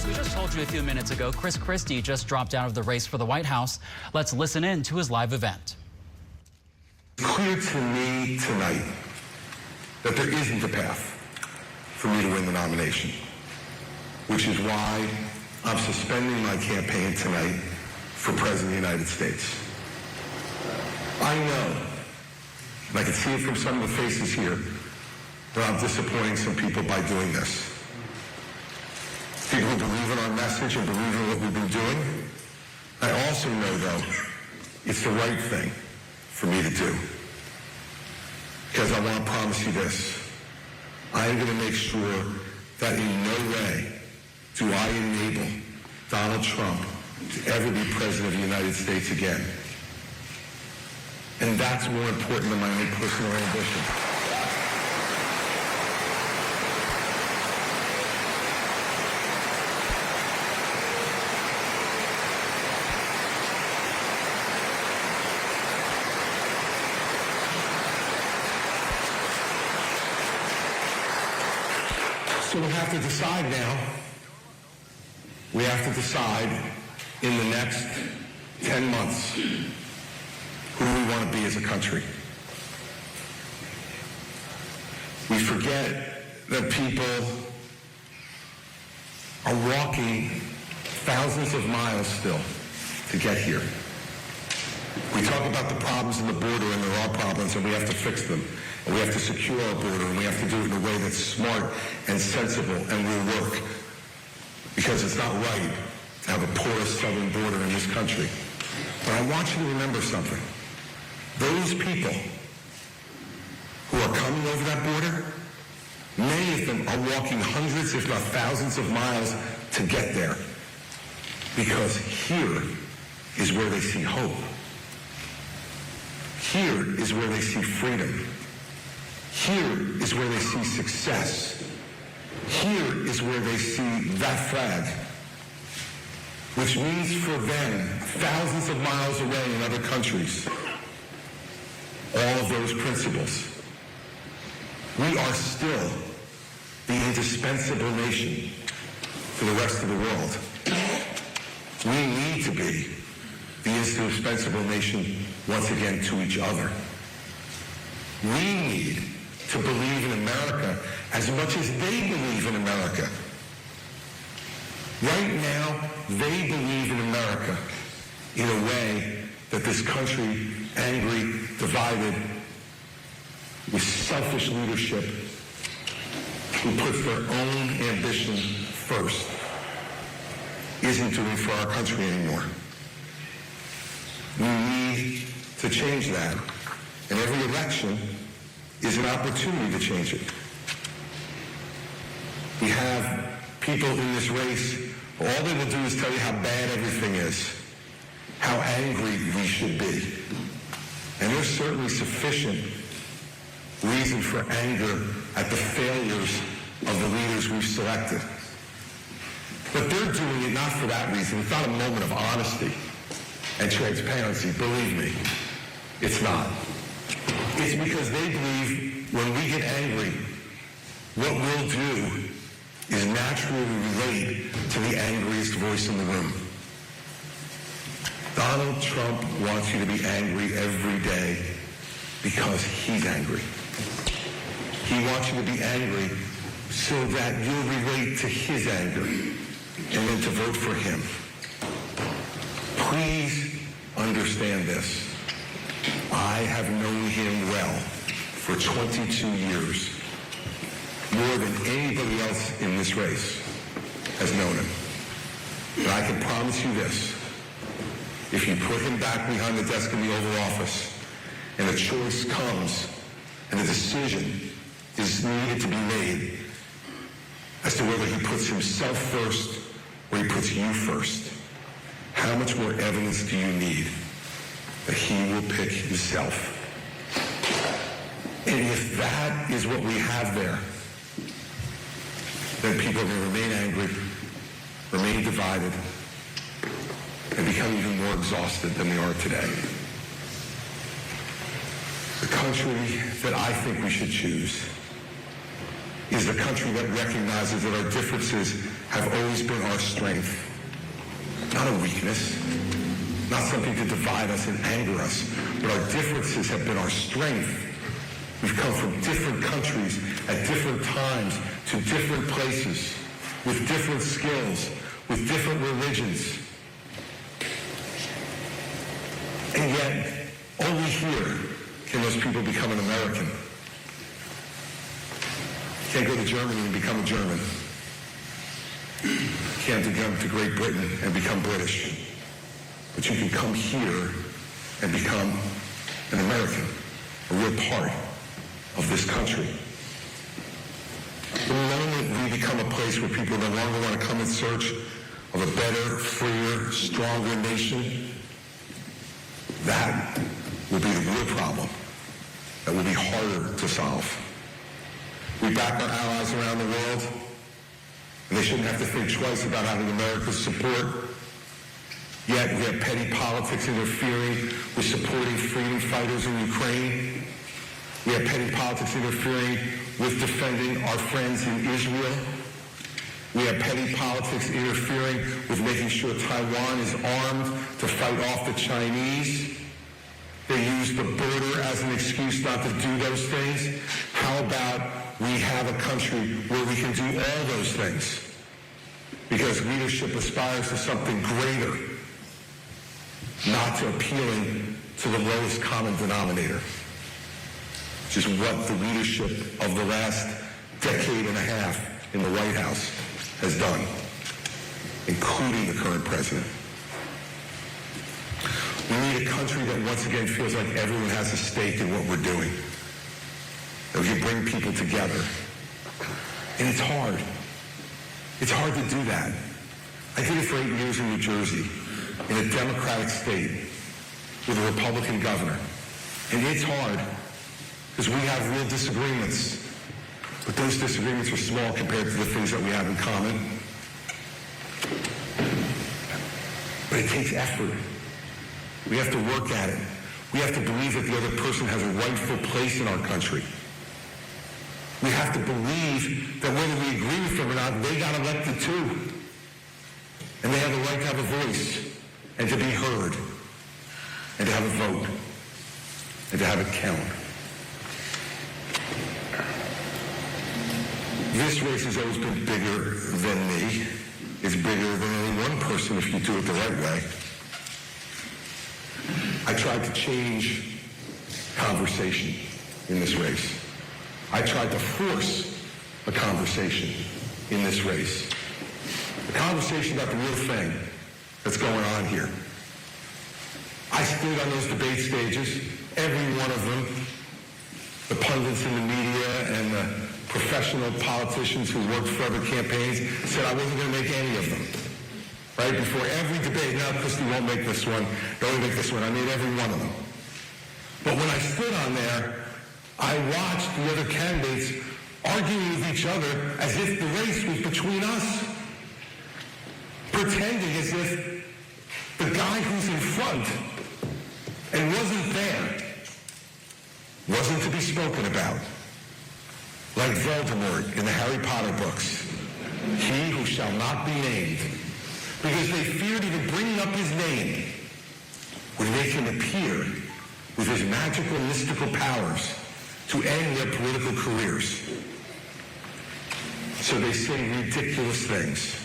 we just told you a few minutes ago, Christie just dropped out of the race for the White House. Let's listen in to his live event. It's clear to me tonight that there isn't a path for me to win the nomination, which is why I'm suspending my campaign tonight for President of the United States. I know, and I can see it from some of the faces here, that I'm disappointing some people by doing this. People who believe in our message and believe in what we've been doing. I also know, though, it's the right thing for me to do. Because I want to promise you this. I am going to make sure that in no way do I enable Donald Trump to ever be President of the United States again. And that's more important than my own personal ambition. So we have to decide now. We have to decide in the next 10 months who we want to be as a country. We forget that people are walking thousands of miles still to get here. We talk about the problems in the border, and there are problems, and we have to fix them. And we have to secure our border, and we have to do it in a way that's smart and sensible and will work. Because it's not right to have a porous southern border in this country. But I want you to remember something. Those people who are coming over that border, many of them are walking hundreds, if not thousands of miles to get there. Because here is where they see hope. Here is where they see freedom. Here is where they see success. Here is where they see that flag, which means for them, thousands of miles away in other countries, all of those principles. We are still the indispensable nation for the rest of the world. We need to be the indispensable nation once again to each other. We need to believe in America as much as they believe in America. Right now, they believe in America in a way that this country, angry, divided, with selfish leadership, who puts their own ambition first, isn't doing for our country anymore. We need to change that. And every election is an opportunity to change it. We have people in this race, all they will do is tell you how bad everything is, how angry we should be. And there's certainly sufficient reason for anger at the failures of the leaders we've selected. But they're doing it not for that reason. It's not a moment of honesty and transparency, believe me. It's not. It's because they believe when we get angry, what we'll do is naturally relate to the angriest voice in the room. Donald Trump wants you to be angry every day because he's angry. He wants you to be angry so that you'll relate to his anger and then to vote for him. Please understand this. I have known him well for 22 years, more than anybody else in this race has known him. And I can promise you this, if you put him back behind the desk in the Oval Office and a choice comes and a decision is needed to be made as to whether he puts himself first or he puts you first, how much more evidence do you need that he will pick himself? And if that is what we have there, then people are going to remain angry, remain divided, and become even more exhausted than they are today. The country that I think we should choose is a country that recognizes that our differences have always been our strength, not a weakness, not something to divide us and anger us, but our differences have been our strength. We've come from different countries at different times to different places with different skills, with different religions. And yet, only here can those people become an American. You can't go to Germany and become a German. You can't come to Great Britain and become British. But you can come here and become an American, a real part of this country. The moment we become a place where people no longer want to come in search of a better, freer, stronger nation, that will be the real problem that will be harder to solve. We back our allies around the world, and they shouldn't have to think twice about having America's support. Yet we have petty politics interfering with supporting freedom fighters in Ukraine. We have petty politics interfering with defending our friends in Israel. We have petty politics interfering with making sure Taiwan is armed to fight off the Chinese. They use the border as an excuse not to do those things. How about we have a country where we can do all those things? Because leadership aspires to something greater, not to appealing to the lowest common denominator, which is what the leadership of the last decade and a half in the White House has done, including the current president. We need a country that once again feels like everyone has a stake in what we're doing, that we can bring people together. And it's hard. It's hard to do that. I did it for 8 years in New Jersey, in a Democratic state, with a Republican governor. And it's hard, because we have real disagreements. But those disagreements are small compared to the things that we have in common. But it takes effort. We have to work at it. We have to believe that the other person has a rightful place in our country. We have to believe that whether we agree with them or not, they got elected too. And they have the right to have a voice and to be heard and to have a vote and to have it count. This race has always been bigger than me. It's bigger than any one person if you do it the right way. I tried to change conversation in this race. I tried to force a conversation in this race. A conversation about the real thing that's going on here. I stood on those debate stages, every one of them, the pundits in the media and the professional politicians who worked for other campaigns said I wasn't going to make any of them. Right? Before every debate, now Christie won't make this one, don't make this one. I made every one of them. But when I stood on there, I watched the other candidates arguing with each other as if the race was between us, pretending as if the guy who's in front and wasn't there wasn't to be spoken about. Like Voldemort in the Harry Potter books, he who shall not be named, because they feared even bringing up his name would make him appear with his magical, mystical powers to end their political careers. So they say ridiculous things,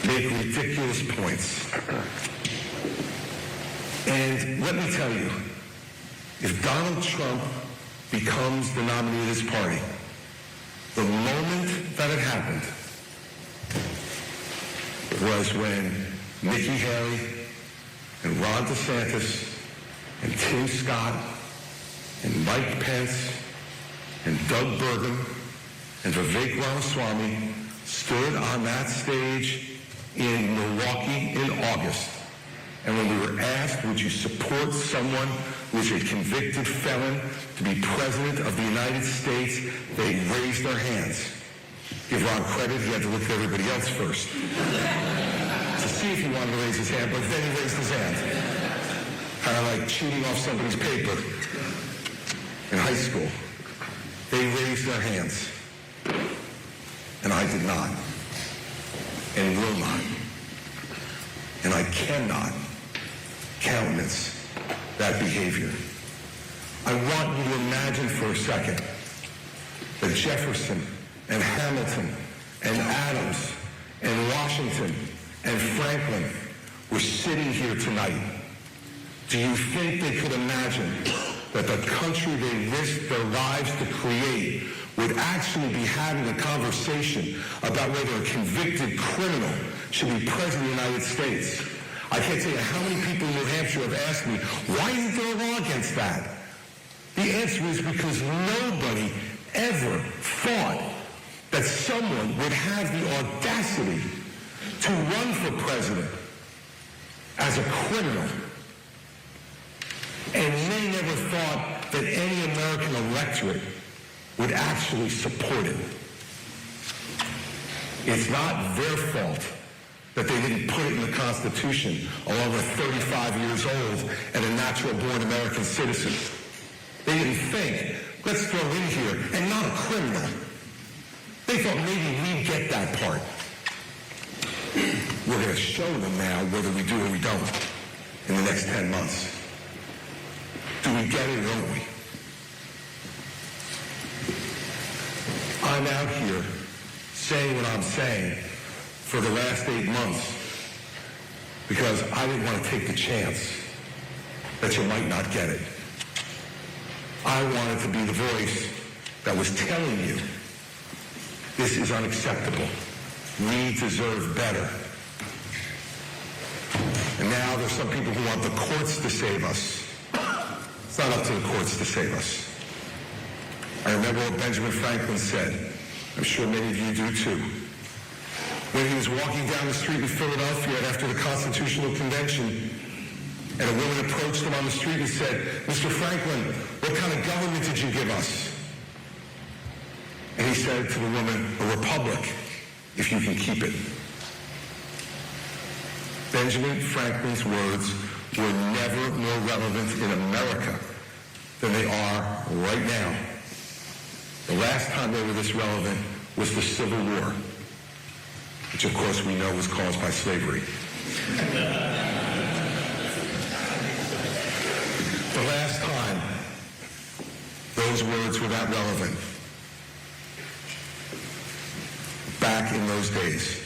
make ridiculous points. And let me tell you, if Donald Trump becomes the nominee of this party, the moment that it happened was when Nikki Haley and Ron DeSantis and Tim Scott and Mike Pence and Doug Burgum and Vivek Ramaswamy stood on that stage in Milwaukee in August. And when we were asked, would you support someone who is a convicted felon to be president of the United States, they raised their hands. Give Ron credit, he had to look at everybody else first to see if he wanted to raise his hand, but then he raised his hand. Kind of like cheating off somebody's paper in high school. They raised their hands. and I did not, and will not, and I cannot countenance that behavior. I want you to imagine for a second that Jefferson and Hamilton and Adams and Washington and Franklin were sitting here tonight. Do you think they could imagine that the country they risked their lives to create would actually be having a conversation about whether a convicted criminal should be president of the United States? I can't tell you how many people in New Hampshire have asked me, why isn't there a law against that? The answer is because nobody ever thought that someone would have the audacity to run for president as a criminal. And they never thought that any American electorate would actually support it. It's not their fault that they didn't put it in the Constitution along with 35 years old and a natural-born American citizen. They didn't think, let's throw in here, and not a criminal. They thought maybe we'd get that part. We're going to show them now whether we do or we don't in the next 10 months. Do we get it or don't we? I'm out here saying what I'm saying for the last 8 months because I didn't want to take the chance that you might not get it. I wanted to be the voice that was telling you this is unacceptable. We deserve better. And now there's some people who want the courts to save us. It's not up to the courts to save us. I remember what Benjamin Franklin said. I'm sure many of you do too. When he was walking down the street in Philadelphia after the Constitutional Convention, and a woman approached him on the street and said, Mr. Franklin, what kind of government did you give us? And he said to the woman, a republic, if you can keep it. Benjamin Franklin's words were never more relevant in America than they are right now. The last time they were this relevant was the Civil War, which of course we know was caused by slavery. The last time those words were that relevant, back in those days.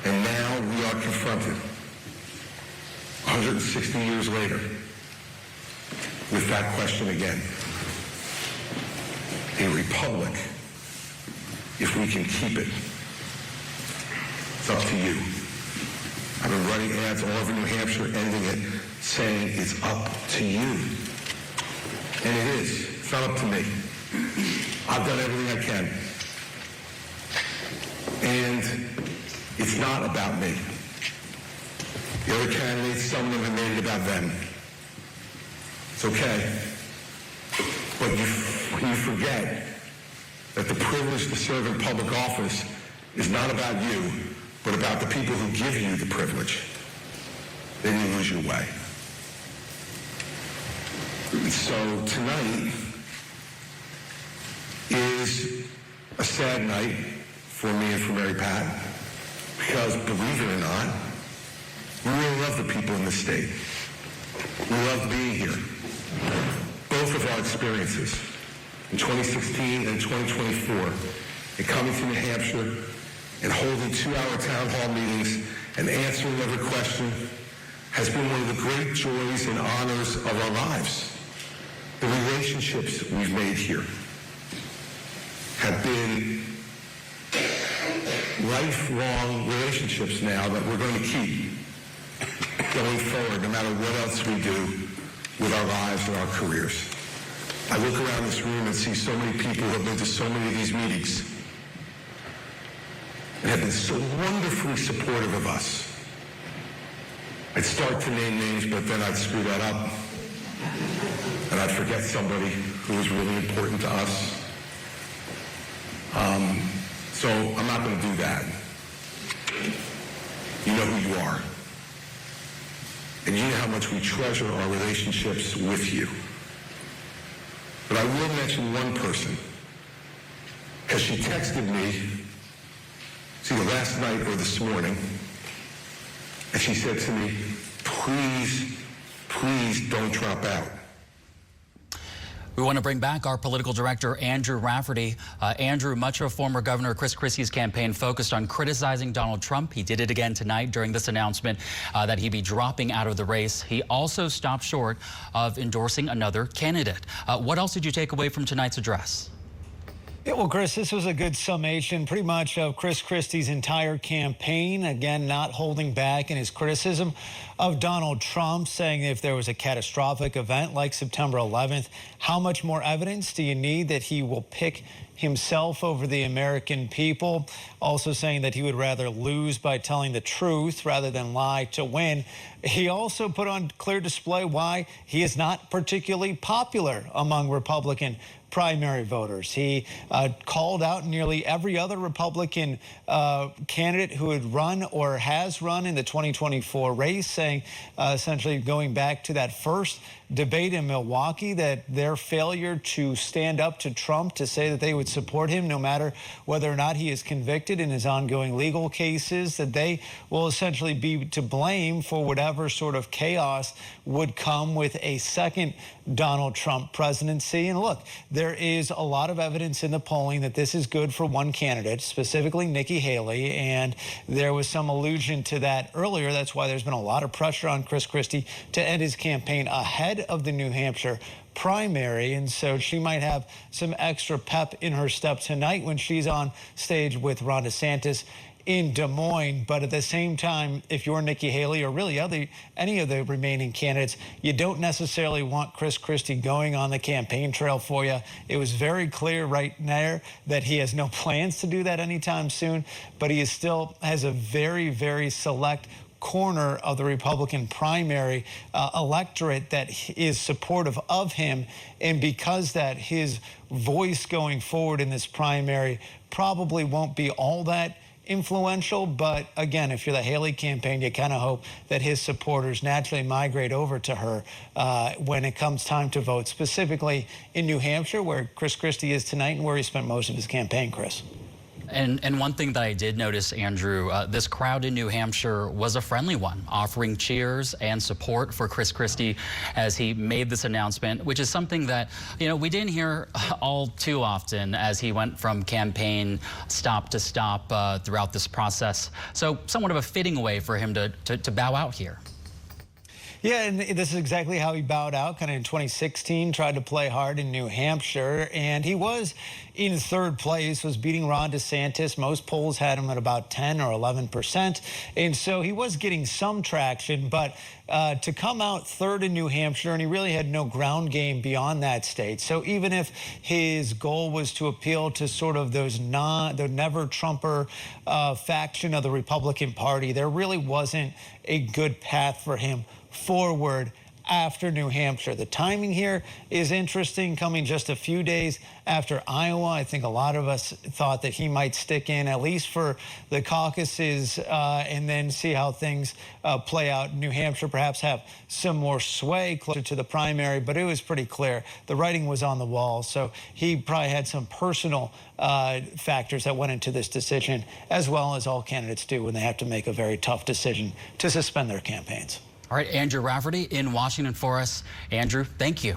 And now we are confronted, 160 years later, with that question again. A republic, if we can keep it. It's up to you. I've been running ads all over New Hampshire, ending it, saying it's up to you. And it is. It's not up to me. I've done everything I can. And it's not about me. The other candidates, some of them have made it about them. It's okay. But you forget that the privilege to serve in public office is not about you, but about the people who give you the privilege. Then you lose your way. And so tonight is a sad night for me and for Mary Pat, because believe it or not, we really love the people in this state. We love being here. Both of our experiences in 2016 and 2024 in coming to New Hampshire and holding 2-hour town hall meetings and answering every question has been one of the great joys and honors of our lives. The relationships we've made here have been lifelong relationships now that we're going to keep going forward no matter what else we do with our lives and our careers. I look around this room and see so many people who have been to so many of these meetings and have been so wonderfully supportive of us. I'd start to name names, but then I'd screw that up. And I'd forget somebody who was really important to us. So I'm not going to do that. You know who you are. And you know how much we treasure our relationships with you. But I will mention one person, because she texted me It's either last night or this morning, and she said to me, please, please don't drop out. We want to bring back our political director, Andrew Rafferty. Andrew, much of former Governor Chris Christie's campaign focused on criticizing Donald Trump. He did it again tonight during this announcement that he'd be dropping out of the race. He also stopped short of endorsing another candidate. What else did you take away from tonight's address? Yeah, well, Chris, this was a good summation pretty much of Chris Christie's entire campaign. Again, not holding back in his criticism of Donald Trump, saying if there was a catastrophic event like September 11th, how much more evidence do you need that he will pick himself over the American people? Also saying that he would rather lose by telling the truth rather than lie to win. He also put on clear display why he is not particularly popular among Republican primary voters. He called out nearly every other Republican candidate who had run or has run in the 2024 race, saying essentially going back to that first debate in Milwaukee, that their failure to stand up to Trump, to say that they would support him no matter whether or not he is convicted in his ongoing legal cases, that they will essentially be to blame for whatever sort of chaos would come with a second Donald Trump presidency. And look, there is a lot of evidence in the polling that this is good for one candidate, specifically Nikki Haley, and there was some allusion to that earlier. That's why there's been a lot of pressure on Chris Christie to end his campaign ahead of the New Hampshire primary, and so she might have some extra pep in her step tonight when she's on stage with Ron DeSantis in Des Moines. But at the same time, if you're Nikki Haley or really any of the remaining candidates, you don't necessarily want Chris Christie going on the campaign trail for you. It was very clear right there that he has no plans to do that anytime soon, but he still has a very, very select corner of the Republican primary electorate that is supportive of him. And because that, his voice going forward in this primary probably won't be all that influential. But again, if you're the Haley campaign, you kind of hope that his supporters naturally migrate over to her when it comes time to vote, specifically in New Hampshire, where Chris Christie is tonight and where he spent most of his campaign, Chris. And one thing that I did notice, Andrew, this crowd in New Hampshire was a friendly one, offering cheers and support for Chris Christie as he made this announcement, which is something that, you know, we didn't hear all too often as he went from campaign stop to stop throughout this process. So somewhat of a fitting way for him to bow out here. Yeah, and this is exactly how he bowed out, kind of in 2016, tried to play hard in New Hampshire, and he was in third place, was beating Ron DeSantis. Most polls had him at about 10 or 11%, and so he was getting some traction, but to come out third in New Hampshire, and he really had no ground game beyond that state. So even if his goal was to appeal to sort of the never-Trumper faction of the Republican Party, there really wasn't a good path for him forward after New Hampshire. The timing here is interesting, coming just a few days after Iowa. I think a lot of us thought that he might stick in at least for the caucuses and then see how things play out. New Hampshire perhaps have some more sway closer to the primary, but it was pretty clear. The writing was on the wall, so he probably had some personal factors that went into this decision, as well as all candidates do when they have to make a very tough decision to suspend their campaigns. All right, Andrew Rafferty in Washington for us. Andrew, thank you.